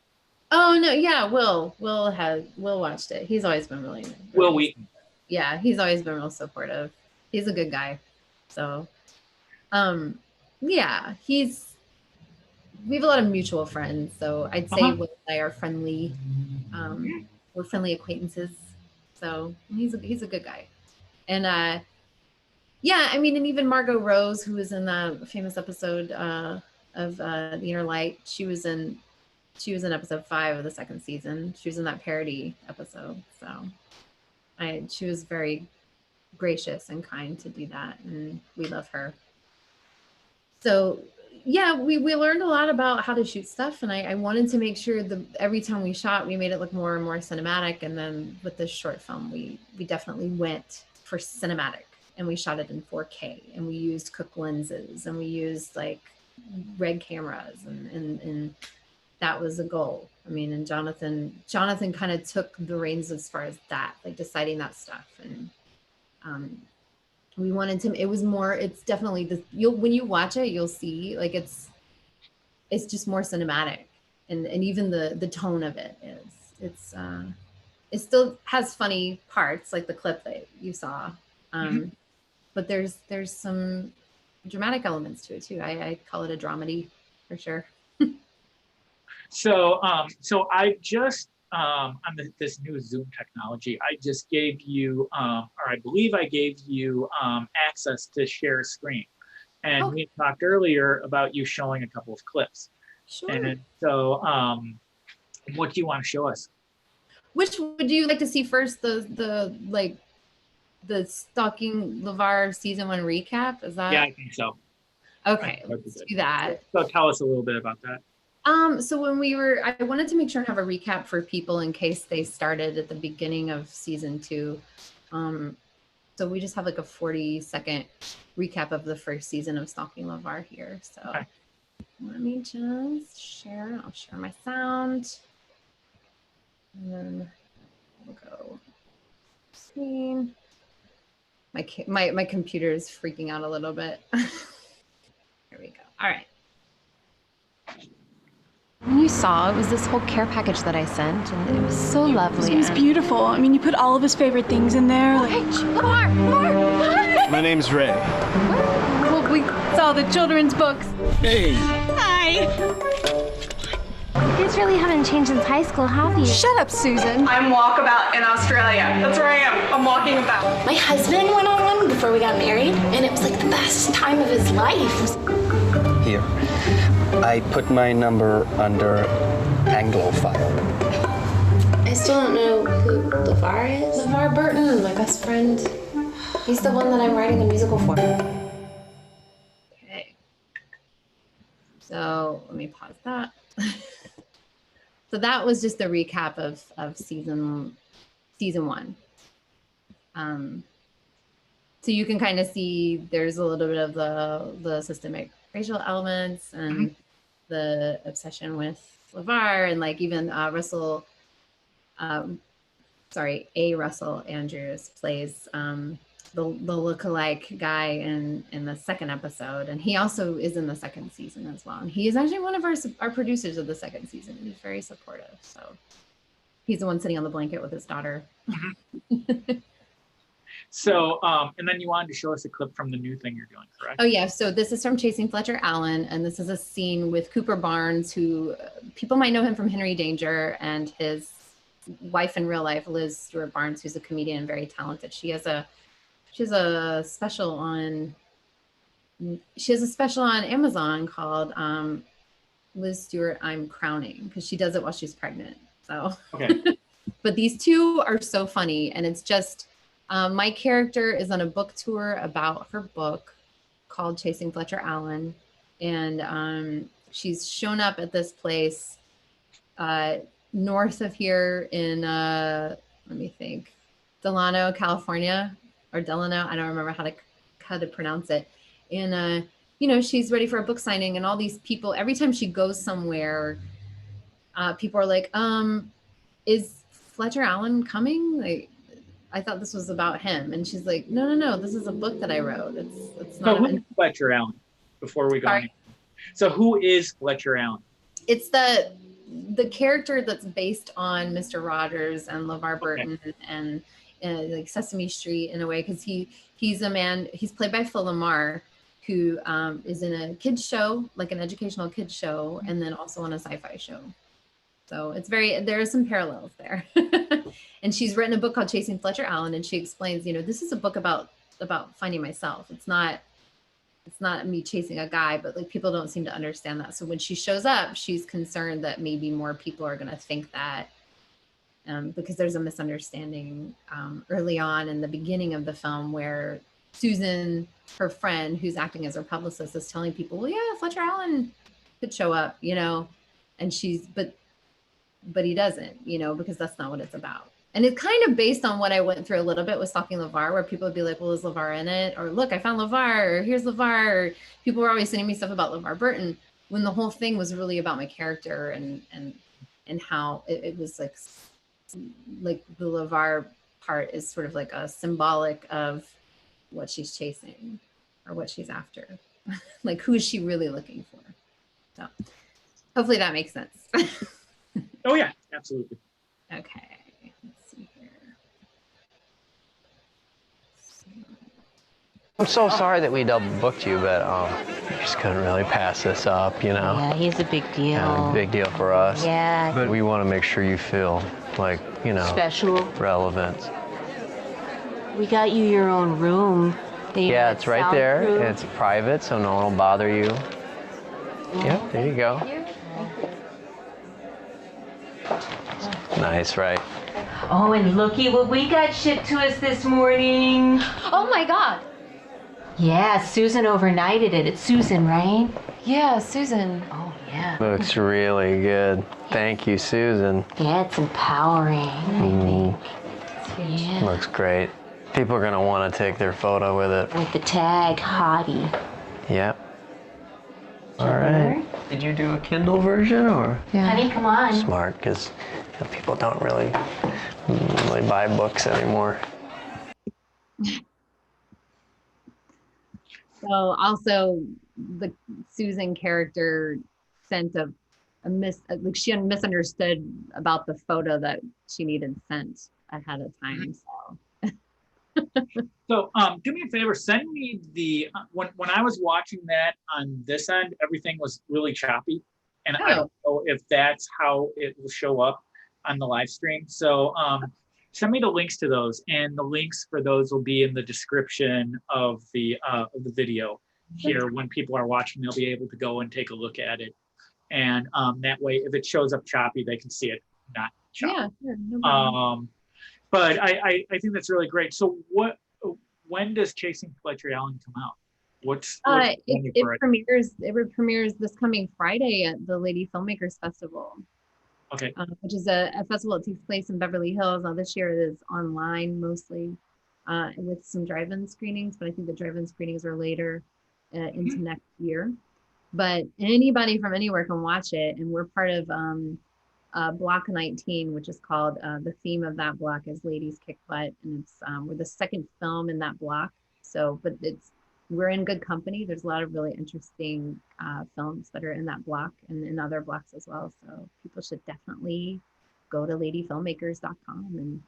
Oh no, yeah, Will watched it. He's always been really Will Wheaton. Yeah, he's always been real supportive. He's a good guy. So yeah, we have a lot of mutual friends. So I'd say Will and I are friendly. We're friendly acquaintances. So he's a good guy. And yeah, I mean, and even Margot Rose, who was in the famous episode of The Inner Light, she was in episode 5 of the second season. She was in that parody episode. So she was very gracious and kind to do that, and we love her. So yeah, we learned a lot about how to shoot stuff, and I wanted to make sure that every time we shot, we made it look more and more cinematic. And then with this short film, we definitely went for cinematic, and we shot it in 4K, and we used Cook lenses, and we used like red cameras, and that was a goal. I mean, and Jonathan kind of took the reins as far as that, like deciding that stuff. And we wanted to, it's definitely when you watch it, you'll see like it's just more cinematic, and even the tone of it is, it still has funny parts like the clip that you saw. But there's some dramatic elements to it too. I call it a dramedy for sure. So I just on this new Zoom technology, I just gave you, or I believe I gave you access to share a screen, and we talked earlier about you showing a couple of clips. Sure. And so, what do you want to show us? Which would you like to see first? The Stalking Levar season 1 recap? Is that? Yeah, I think so. Okay, let's do that. So tell us a little bit about that. So when I wanted to make sure and have a recap for people in case they started at the beginning of season 2. So we just have like a 40-second recap of the first season of Stalking Levar here. So let me just share. I'll share my sound. And then we'll go screen. My computer is freaking out a little bit. Here we go. All right. When you saw, it was this whole care package that I sent, and it was so lovely. It was beautiful. I mean, you put all of his favorite things in there. Oh, hey, Lamar! My name's Ray. Well, we saw the children's books. Hey! Hi! You guys really haven't changed since high school, have you? Shut up, Susan. I'm walkabout in Australia. That's where I am. I'm walking about. My husband went on one before we got married, and it was like the best time of his life. Here. I put my number under Anglophile. I still don't know who LeVar is. LeVar Burton, my best friend. He's the one that I'm writing the musical for. Okay. So let me pause that. So that was just a recap of season 1. So you can kind of see there's a little bit of the systemic racial elements and the obsession with LeVar, and like even Russell Andrews plays the lookalike guy in the second episode, and he also is in the second season as well. And he is actually one of our producers of the second season. He's very supportive. So he's the one sitting on the blanket with his daughter. So, and then you wanted to show us a clip from the new thing you're doing, correct? Oh yeah, so this is from Chasing Fletcher Allen, and this is a scene with Cooper Barnes, who people might know him from Henry Danger and his wife in real life, Liz Stewart Barnes, who's a comedian and very talented. She has a special on Amazon called Liz Stewart I'm Crowning, because she does it while she's pregnant. So Okay. but these two are so funny, and it's just my character is on a book tour about her book called Chasing Fletcher Allen, and she's shown up at this place north of here in let me think, Delano, California, or Delano. I don't remember how to pronounce it. And you know, she's ready for a book signing, and all these people, every time she goes somewhere, people are like, is Fletcher Allen coming? Like, I thought this was about him. And she's like, no, this is a book that I wrote. It's So not. who is Fletcher Allen? Before we go on. So who is Fletcher Allen? It's the character that's based on Mr. Rogers and LeVar Burton and like Sesame Street in a way, because he's a man. He's played by Phil LaMarr, who is in a kids show, like an educational kids show, and then also on a sci-fi show. So there are some parallels there. And she's written a book called Chasing Fletcher Allen, and she explains, you know, this is a book about finding myself. It's not me chasing a guy, but like people don't seem to understand that. So when she shows up, she's concerned that maybe more people are going to think that, because there's a misunderstanding early on in the beginning of the film where Susan, her friend, who's acting as her publicist, is telling people, well, yeah, Fletcher Allen could show up, you know, and but he doesn't, you know, because that's not what it's about. And it's kind of based on what I went through a little bit with Stalking Levar, where people would be like, well, is LeVar in it? Or look, I found LeVar, or here's LeVar. Or people were always sending me stuff about LeVar Burton, when the whole thing was really about my character and how it was like the LeVar part is sort of like a symbolic of what she's chasing or what she's after. Like, who is she really looking for? So hopefully that makes sense. Oh yeah, absolutely. Okay. Let's see here. I'm so sorry that we double booked you, but we just couldn't really pass this up, you know? Yeah, he's a big deal. Yeah, big deal for us. Yeah. But we want to make sure you feel like, you know, Special. relevant. We got you your own room. Yeah, it's right there. Soundproof. It's private, so no one will bother you. Yeah, there you go. Nice, right? Oh, and looky what we got shipped to us this morning. Oh my God. Yeah, Susan overnighted it. It's Susan, right? Yeah, Susan. Oh, yeah. Looks really good. Thank you, Susan. Yeah, it's empowering, I think. Yeah. Looks great. People are going to want to take their photo with it. With the tag, Heidi. Yep. All right. Did you do a Kindle version or? Yeah. Honey, come on. Smart, because people don't really buy books anymore. So also the Susan character sent like she misunderstood about the photo that she needed sent ahead of time. So So do me a favor, send me the when I was watching that on this end, everything was really choppy, and I don't know if that's how it will show up on the live stream. So send me the links to those, and the links for those will be in the description of the video here. When people are watching, they'll be able to go and take a look at it, and that way, if it shows up choppy, they can see it not choppy. yeah, sure, no problem. But I think that's really great. So when does Chasing Fletcher Allen come out? It premieres this coming Friday at the Lady Fimmakers Festival. Okay. Which is a festival that takes place in Beverly Hills. Now this year it is online mostly, with some drive-in screenings, but I think the drive-in screenings are later into next year. But anybody from anywhere can watch it, and we're part of Block 19, which is called, the theme of that block is Ladies Kick Butt, and it's we're the second film in that block. So, but we're in good company. There's a lot of really interesting films that are in that block and in other blocks as well. So people should definitely go to ladyfilmmakers.com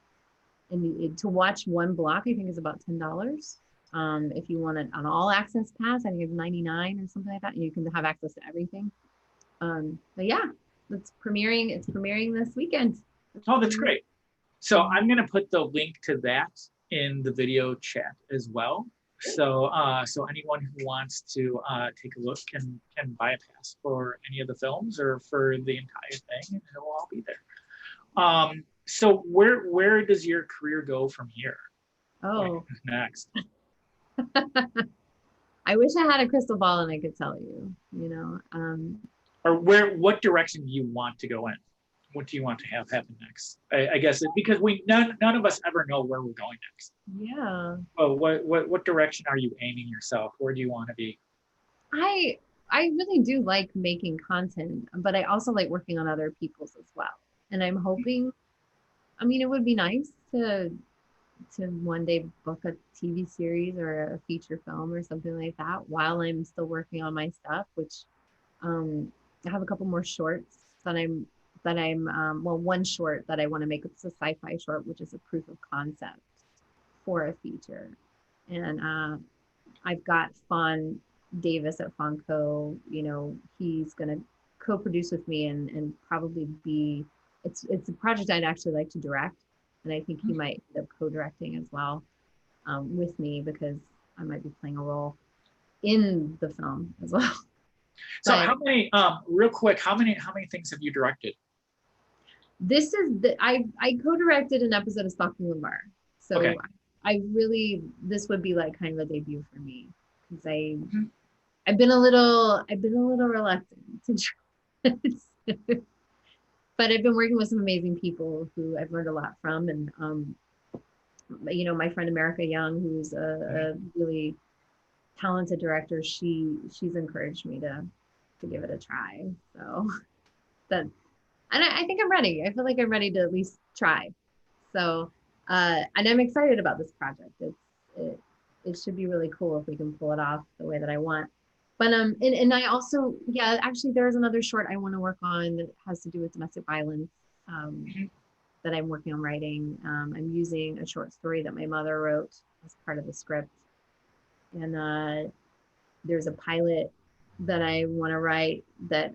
and to watch one block, I think is about $10. If you want an all access pass, I think it's $99 or something like that, and you can have access to everything. But yeah, it's premiering this weekend. Oh, that's great. So I'm going to put the link to that in the video chat as well. So so anyone who wants to take a look can buy a pass for any of the films or for the entire thing, and it'll all be there. So where does your career go from here? Oh, What's next? I wish I had a crystal ball and I could tell you, you know. Or what direction do you want to go in? What do you want to have happen next? I guess because none of us ever know where we're going next. Yeah. Well, what direction are you aiming yourself? Where do you want to be? I really do like making content, but I also like working on other people's as well. And I'm hoping, I mean, it would be nice to one day book a TV series or a feature film or something like that while I'm still working on my stuff, which I have a couple more shorts that I'm well, one short that I want to make. It's a sci-fi short, which is a proof of concept for a feature. And I've got Fawn Davis at Fonco, you know, he's going to co-produce with me and probably be, it's a project I'd actually like to direct. And I think he might end up co-directing as well with me, because I might be playing a role in the film as well. So But how many, real quick, how many things have you directed? this is I co-directed an episode of Stalking Levar. So Okay. I really, this would be like kind of a debut for me, because I've been a little reluctant to try this. But I've been working with some amazing people who I've learned a lot from. And, you know, my friend America Young, who's a really talented director, she's encouraged me to give it a try. So that, and I think I'm ready. I feel like I'm ready to at least try. So, and I'm excited about this project. It should be really cool if we can pull it off the way that I want. But and I also, yeah, actually there's another short I want to work on that has to do with domestic violence that I'm working on writing. I'm using a short story that my mother wrote as part of the script. And there's a pilot that I want to write that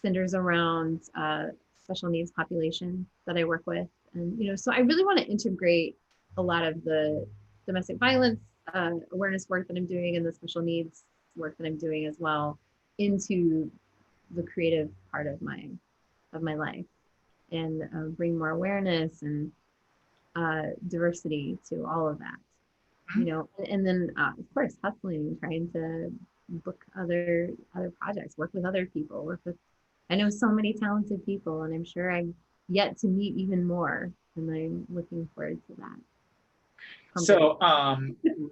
centers around special needs population that I work with. And, you know, so I really want to integrate a lot of the domestic violence awareness work that I'm doing and the special needs work that I'm doing as well into the creative part of my life, and bring more awareness and diversity to all of that, you know. And then of course hustling, trying to book other projects, work with other people, I know so many talented people, and I'm sure I'm yet to meet even more, and I'm looking forward to that. So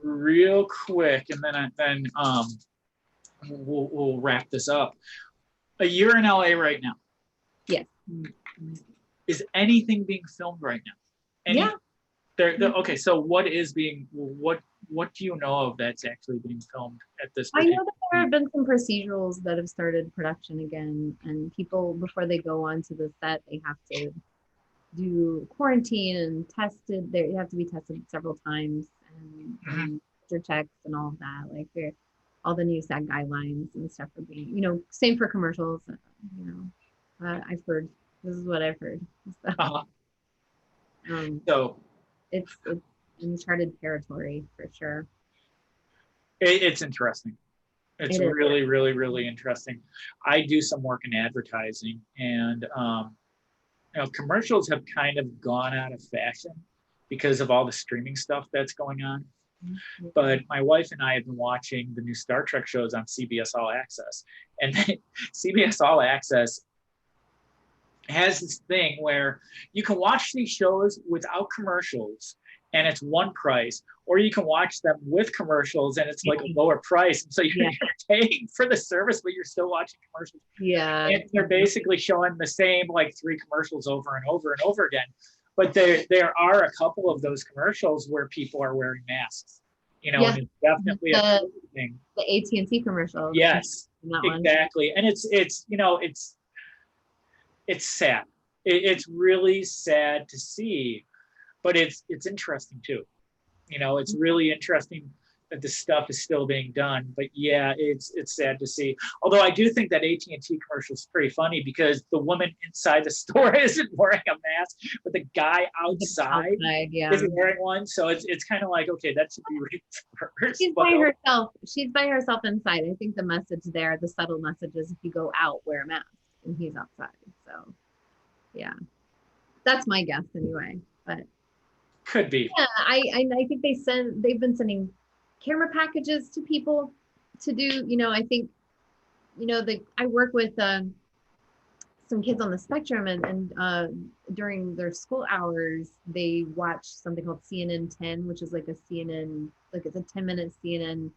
real quick, and then we'll wrap this up. You're in LA right now. Yes. Is anything being filmed right now? Yeah. Okay, so what do you know of that's actually being filmed at this I point? know that there have been some procedurals that have started production again, and people, before they go onto the set, they have to do quarantine and tested. You have to be tested several times and checks and all of that. Like all the new SAG guidelines and stuff are being, you know, same for commercials. You know, I've heard, this is what I've heard. So it's uncharted territory for sure. it's interesting. It's really, really, really interesting. I do some work in advertising, and you know, commercials have kind of gone out of fashion because of all the streaming stuff that's going on. But my wife and I have been watching the new Star Trek shows on CBS All Access, and CBS All Access has this thing where you can watch these shows without commercials and it's one price, or you can watch them with commercials and it's like a lower price. And so you're paying for the service, but you're still watching commercials. Yeah. And they're basically showing the same like 3 commercials over and over and over again. But there are a couple of those commercials where people are wearing masks. You know, and it's definitely a thing. The AT&T commercial. Yes, exactly. And it's you know, it's sad. It's really sad to see, but it's interesting too. You know, it's really interesting the stuff is still being done. But yeah, it's sad to see. Although I do think that AT&T commercial is pretty funny because the woman inside the store isn't wearing a mask, but the guy outside yeah. isn't wearing one. So it's kind of like, okay, that should be reversed. She's by herself. She's by herself inside. I think the message there, the subtle message is if you go out, wear a mask, and he's outside. So yeah, that's my guess anyway. But could be. yeah, I think they've been sending camera packages to people to do, I think, I work with some kids on the spectrum, and during their school hours, they watch something called CNN 10, which is like a CNN, like it's a 10-minute CNN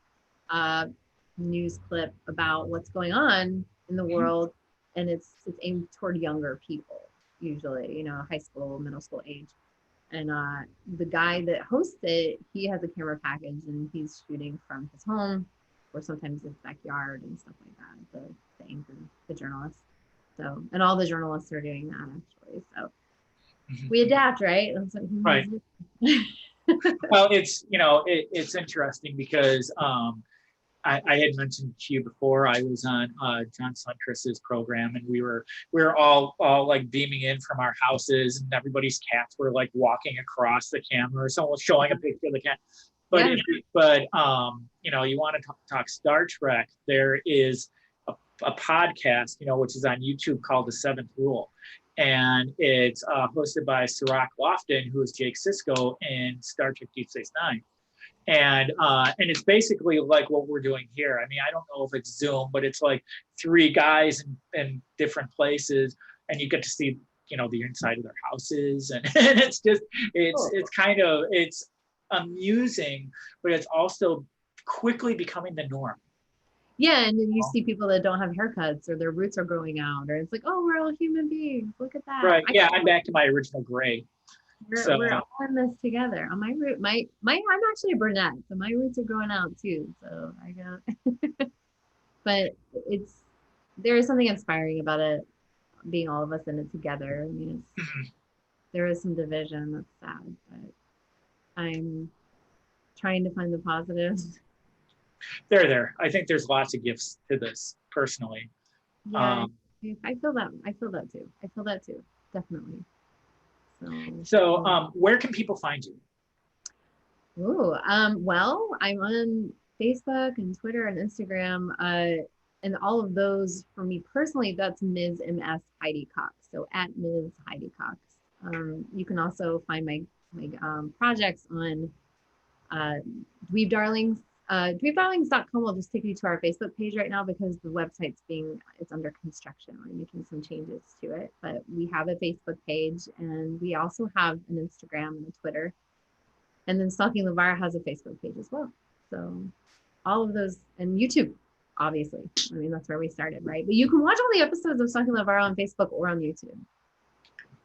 news clip about what's going on in the world, and it's aimed toward younger people, usually, high school, middle school age. And the guy that hosts it, he has a camera package and he's shooting from his home or sometimes his backyard and stuff like that. The anchor, the journalist. So, and all the journalists are doing that actually. So we adapt, right? That's what right. Well, it's interesting because I had mentioned to you before, I was on John Suntress's program, and we were all like beaming in from our houses, and everybody's cats were like walking across the camera, or someone was showing a picture of the cat. But you want to talk Star Trek, there is a podcast, which is on YouTube called The Seventh Rule. And it's hosted by Sirach Lofton, who is Jake Sisko in Star Trek Deep Space Nine. And it's basically like what we're doing here. I mean, I don't know if it's Zoom, but it's like three guys in different places, and you get to see, the inside of their houses, and it's just it's amusing, but it's also quickly becoming the norm. Yeah, and then you see people that don't have haircuts or their roots are growing out, or it's like, oh, we're all human beings. Look at that. Right. Yeah, I'm back to my original gray. We're all in this together. On my root, I'm actually a brunette, so my roots are growing out too. So I got, but there is something inspiring about it, being all of us in it together. I mean, there is some division that's sad, but I'm trying to find the positives. There. I think there's lots of gifts to this personally. Yeah, I feel that. I feel that too. Definitely. So where can people find you? Well, I'm on Facebook and Twitter and Instagram, and all of those for me personally, that's Ms. MS Heidi Cox. So at Ms. Heidi Cox. You can also find my projects on Dweeb Darlings. DweebDarlings.com will just take you to our Facebook page right now because the website's it's under construction. We're making some changes to it, but we have a Facebook page, and we also have an Instagram and a Twitter, and then Stalking Levar has a Facebook page as well. So all of those, and YouTube, obviously. I mean, that's where we started, right? But you can watch all the episodes of Stalking Levar on Facebook or on YouTube.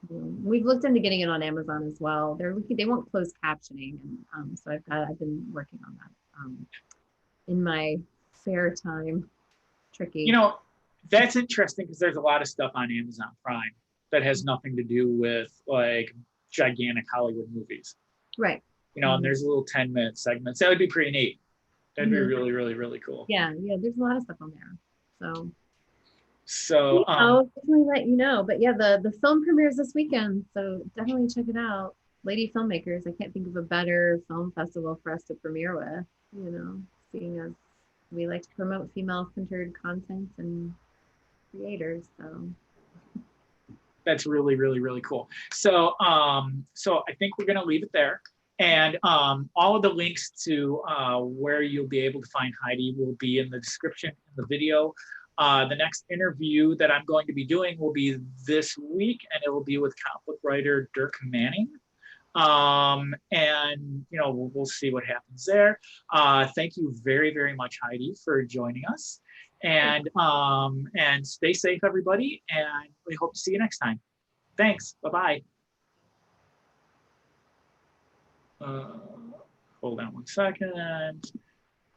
We've looked into getting it on Amazon as well. They want closed captioning, and so I've been working on that in my spare time. Tricky. That's interesting because there's a lot of stuff on Amazon Prime that has nothing to do with like gigantic Hollywood movies. Right. And there's little 10-minute segments. That would be pretty neat. That'd be really, really, really cool. Yeah, there's a lot of stuff on there. So I'll definitely let you know. But yeah, the film premieres this weekend, so definitely check it out. Lady Filmmakers. I can't think of a better film festival for us to premiere with. Seeing as we like to promote female-centered content and creators. So that's really, really, really cool. So I think we're gonna leave it there. And all of the links to where you'll be able to find Heidi will be in the description in the video. The next interview that I'm going to be doing will be this week, and it will be with comic book writer Dirk Manning. We'll see what happens there. Thank you very, very much, Heidi, for joining us, and stay safe, everybody, and we hope to see you next time. Thanks. Bye-bye. Hold on one second.